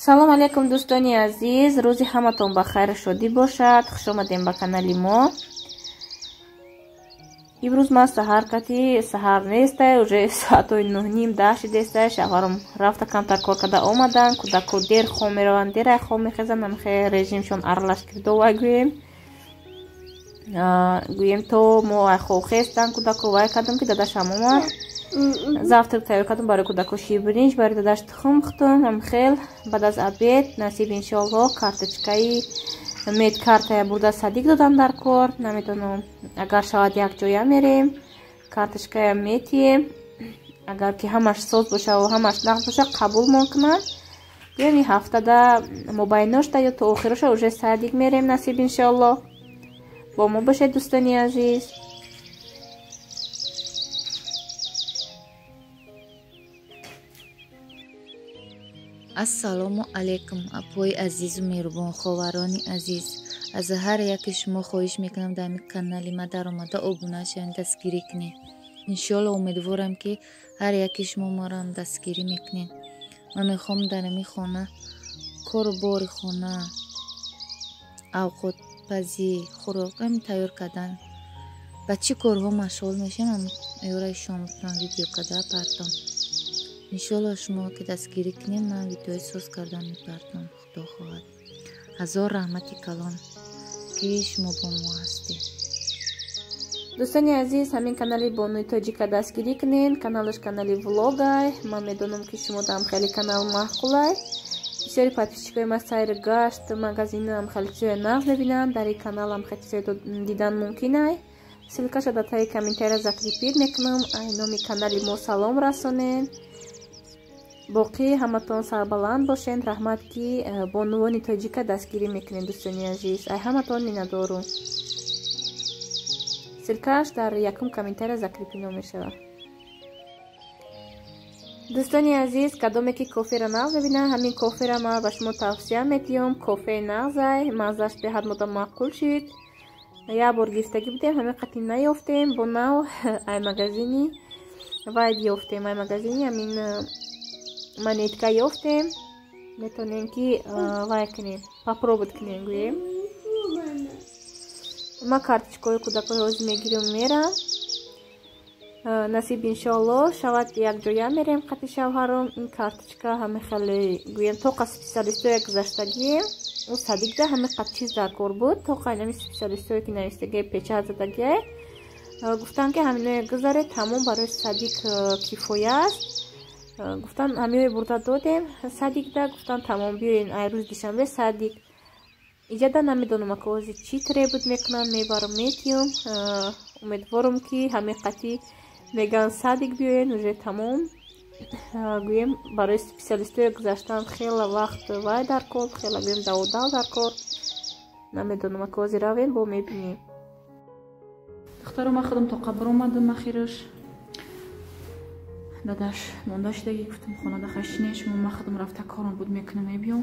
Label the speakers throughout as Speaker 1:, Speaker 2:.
Speaker 1: салом алейкум дӯстони азиз, рӯзи ҳаматон ба хайр шодӣ бошад. хуш омадем ба канали мо. имрӯз ман саҳар нестай, уже соатои 9:30 шидестай. Шавҳарам рафта камтар кор карда омадан. Кӯдако дер хом мераванд, дерай хом мехезанд. Намехе режимшон аралаш кирдовай гӯем то мо ай хоб хестан. Кӯдако вай кардам ки дадашам омад. завтрак тайёр кардам барои кӯдако шибринҷ, барои дадаш тухм хӯтам. Амхел баъд аз обед насиб иншоаллоҳ карточкаи медкартая бурда садик додам дар кор. Намедонам агар шавад якҷоя мерем, карточкая метием. Агар ки ҳамаш соз боша ва ҳамаш нағд боша қабул мекунад. Яъни ҳафтада мобайношта ё то охироша уже садик мерем насиб иншоаллоҳ. бо мо бошед дӯстони азиз.
Speaker 2: ассалому алейкум апои азизу меҳрубон, ховарони азиз. аз ҳар яки шумо хоҳиш мекунам дар канали ма даромада обуна шавед, дастгирӣ кунед. иншоалло умедворам ки ҳар яки шумо маро дастгирӣ мекунед. ман мехоҳам дар ин хона корбори хона, авқотпазӣ, хӯрокам тайёр кардан, ба чӣ корҳо машғул мешавам, ёра ишон мекунам видео карда партам. иншоалло шумо ки дастгирӣ кунед, ман видеои соз кардан мепартам. худо хоҳад. ҳазор раҳмати калон ки шумо бо мо ҳастед.
Speaker 1: дӯстони азиз, ҳамин канали Бонуи Тоҷика дастгирӣ кунед. Каналаш канали влогай. ман медонам ки шумо дам хеле канал маъқулай. бисёри подписчикои ма сайр гашт магазинам хеле чизои нав мебинанд. дар ин каналам хеле чизои дидан мумкинай. ссилкаша дар таги комментария закрепид мекунам. ай номи канали мо салом расонед. боқӣ ҳаматон сарбаланд бошед. раҳмат ки бонувони тоҷика дастгирӣ мекунед дӯстони азиз. ай ҳаматон миннатдорум. ссилкааш дар якум комментария закрепино мешавад. дӯстони азиз, кадоме ки коферо нағз мебинад, ҳамин коферо ман ба шумо тавсия метиём. кофеи нағзай, маззаш беҳад мода маъқул шид. як бор гирифтагӣ будем, ҳамин қатин наёфтем. бо нав ай магазини вайд ёфтем. ай магазини ҳамин монетка ёфтем. метонем ки вай кунем, попробуй кунем гӯем. ман карточкаи кӯдакои ҳозир мегирам мерам. насиб иншоаллоҳ шавад якҷоя мерем қати шавҳарам. ин карточка ҳамин хеле гӯем тоқа специалистоя гузаштагие ӯ садикда ҳамин қат чиз дар кор буд. тоқа инами специалистое ки навистагие печат задагие гуфтан ки ҳаминое гузаре тамом барои садик кифоя аст. гуфтан ҳамиое бурда додем садикда. гуфтан тамом биёен ай рӯзи душанбе садик. иҷада намедонам ака ҳозир чӣ требуд мекунам. мебарам метиём. умедворам ки ҳамин қати меган садик биёен уже тамом. гӯем барои специалистои гузаштан хела вақт вай дар кор, хела гӯем даводал дар кор. намедонам ака ҳозир равем бо мебинем. духтарам ахудам то қабр омадам ахираш. дадаш монда шидаги гуфтам хонада хашине шумо махудам рафта корам буд мекунам мебиём.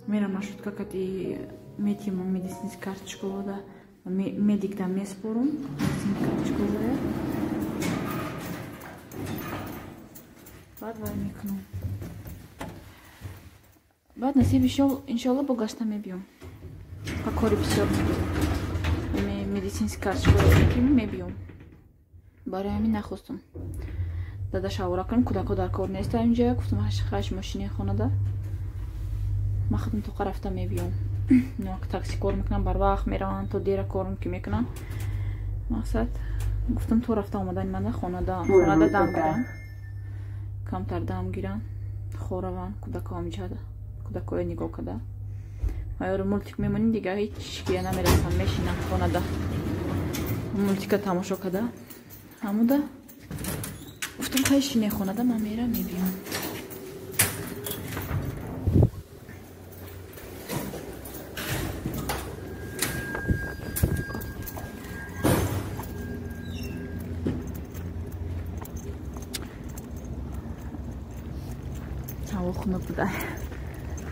Speaker 1: мерам маршрутка кати метиём медицински карточка вода медикда меспорум. медицински карточка вода баъд вай мекунам. баъд насиб иншоалло бо гашта мебиём. ба кори бисёр медицински карточка вода мебиём. барои ҳамин нахостам дадаш авора кунам. кӯдако дар кор неста инҷа. гуфтам хаш мошини хонада ман худам тоқа рафта мебиём. такси кор мекунам, бар вақт меравам, то дера корам ки мекунам. мақсад гуфтам то рафта омадани мана хонада дам гирам, камтар дам гирам, хораван кӯдакоам ҷада кӯдакоя нигоҳ карда. аёро мультик мемоним дига ҳеҷ кия намерасам, мешинам хонада мультика тамошо карда. ҳамуда гуфтам хайшине хонада ман мерам мебиём. ҳаво хунук будай.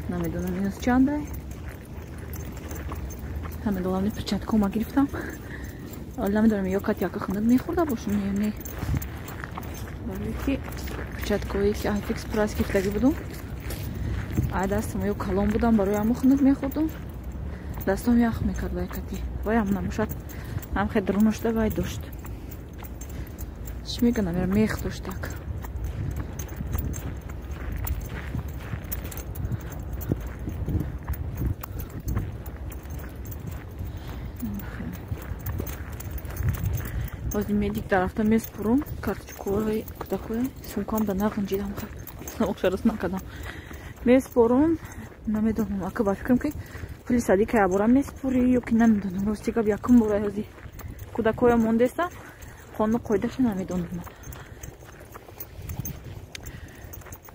Speaker 1: намедонам инус чандай. намедонам перчаткома гирифтам. намедонам ё кат яка хунук мехӯрда бошам ё не. вале ки перчаткои ки айфикс прайс гирифтагӣ будум.
Speaker 2: дастам ё калон будам барои ҳамон хунук мехӯрдум дастам ях мекард вайкати вай ҳам намошад ҳам хедруношда вай дошт чӣ мегӯям ё мех дошт так ҳозир медик дарафта меспурум карточкаҳои кӯдакои сумкам да нағунҷидам охшарас накардам меспурум намедонам ака ба фикрам ки пули садика ябора меспурӣ ё ки намедонам рости гап якум бора ҳозир кӯдакоя мондестам қонуни қоидаша намедонам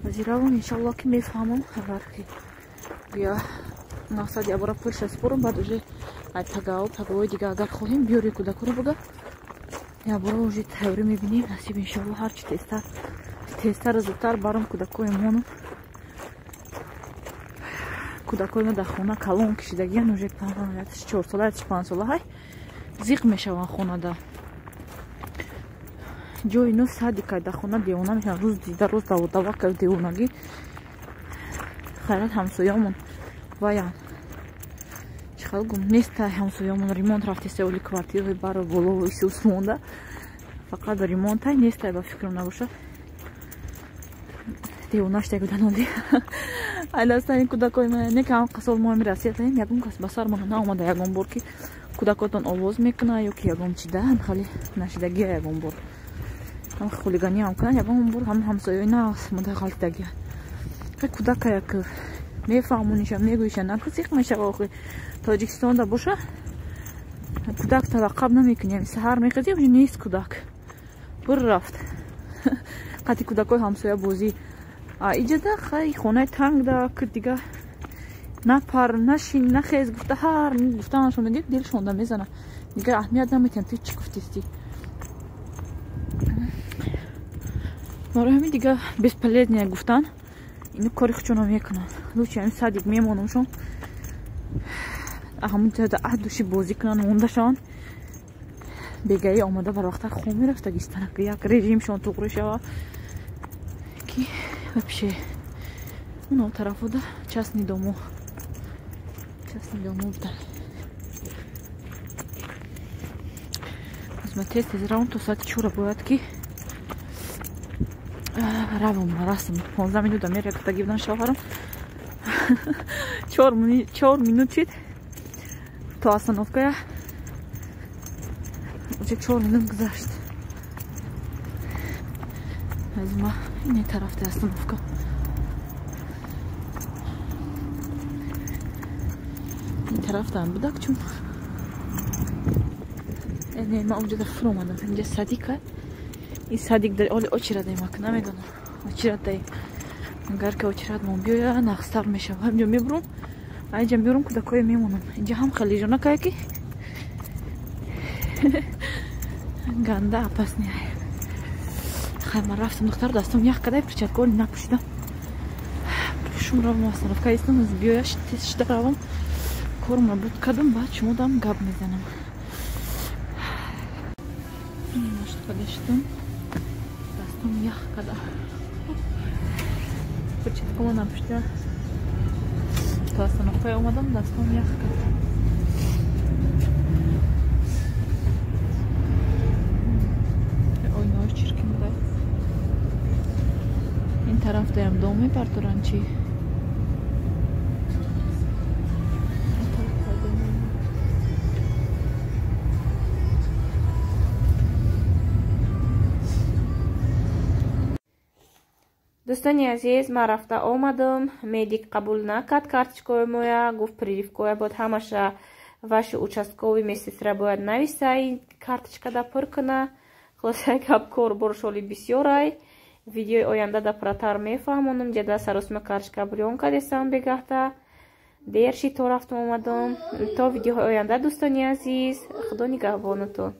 Speaker 2: ҳозир равам иншаллоҳ ки мефаҳмам агар ки бия мақсад ябора пулша спурум баъд уже тагаҳои дига агар хоҳем биёри кӯдакоро буга ябора уже тайёрӣ мебинем насиб иншаллоҳ ҳарчи тезтар зудтар барам кӯдакои мону кӯдакои мо дар хона калон кишидагиян уже 4 сола 5 сола ҳай зиқ мешаванд хонада ҷои но садика дар хона девона мешаванд рӯз дида рӯз давака девонагӣ хайрат ҳамсоямон ваян чихел гум неста ҳамсоямон ремонт рафтеста оли квартираи баро боло исус монда фақат ремонтай нестай ба фикрам набошад девонаштай гудан оли айдастани кӯдакои ма не ки ҳам қасол мо мирасиятаем ягон кас ба сар мана наомада ягон бор ки кӯдакотон овоз мекунад ё ки ягон чида хали нашидагия ягон бор ҳам хулиганиам кунад ягон бор ҳам ҳамсоёи на мода ғалтагия кӯдакая ки мефаҳмониша мегӯиша наку зиқ мешава охи тоҷикистонда боша кӯдак таваққаб намекунем саҳар мехезӣ уже нест кӯдак бур рафт қати кӯдакои ҳамсоя бозӣ иҷада хай хонаи танг да кир дига на пар на шин на хез гуфта ҳар гуфтанашон мегӯ дилшон да мезана дига аҳамият наметиҳам ту чӣ гуфтисти барои ҳамин дига бесполезния гуфтан ину кори худшона мекунанд лучи ҳамин садик мемонамшон ҳамун ҷода аҳдуши бозӣ кунанд монда шаванд бегаи омада барвақтак хом мерафтагистана ки як режимшон туғри шава ки вообще он тарафода частни домо будан озма тез равам то соати 4 бояд ки равам расм 15 минута мер якта гивдан шавҳарам 4 минут шид то остановкая уже 4 минут гузашт азма ин тарафта остановка ин тарафтам будак чун не ма унҷода фур омадам инҷа садика ин садик дар оли очирад мак намедонам очирад дай агар ки очирад мо биёя нақстар мешава ҳамҷо мебурум айҷа биёрум кӯдакое мемонам инҷа ҳам хеле ҷонакая ки ганда опасне хай ман рафтам духтар дастам ях кадай перчаткаоли напӯшидам пӯшум равам остановка истам биёя тез шида равам корумро буд кардам баъд шумодам гап мезанам дастам ях када перчаткамо напӯшида то остановкае омадам дастам ях када ин тарафдаям дом мепартуранд чи
Speaker 1: дӯстони азиз ман рафта омадам медик қабул накард карточкаи моя гуфт прививкоя бояд ҳамаша ваши участкови медсестра бояд нависа ин карточкада пур куна хулоса гап кор боршоли бисёрай видеои оянда да пурратар мефаҳмонам ҷада саросима карточка бирён кардесам бегахта дер ши то рафтам омадам то видеоҳои оянда дӯстони азиз худо нигаҳбонатон.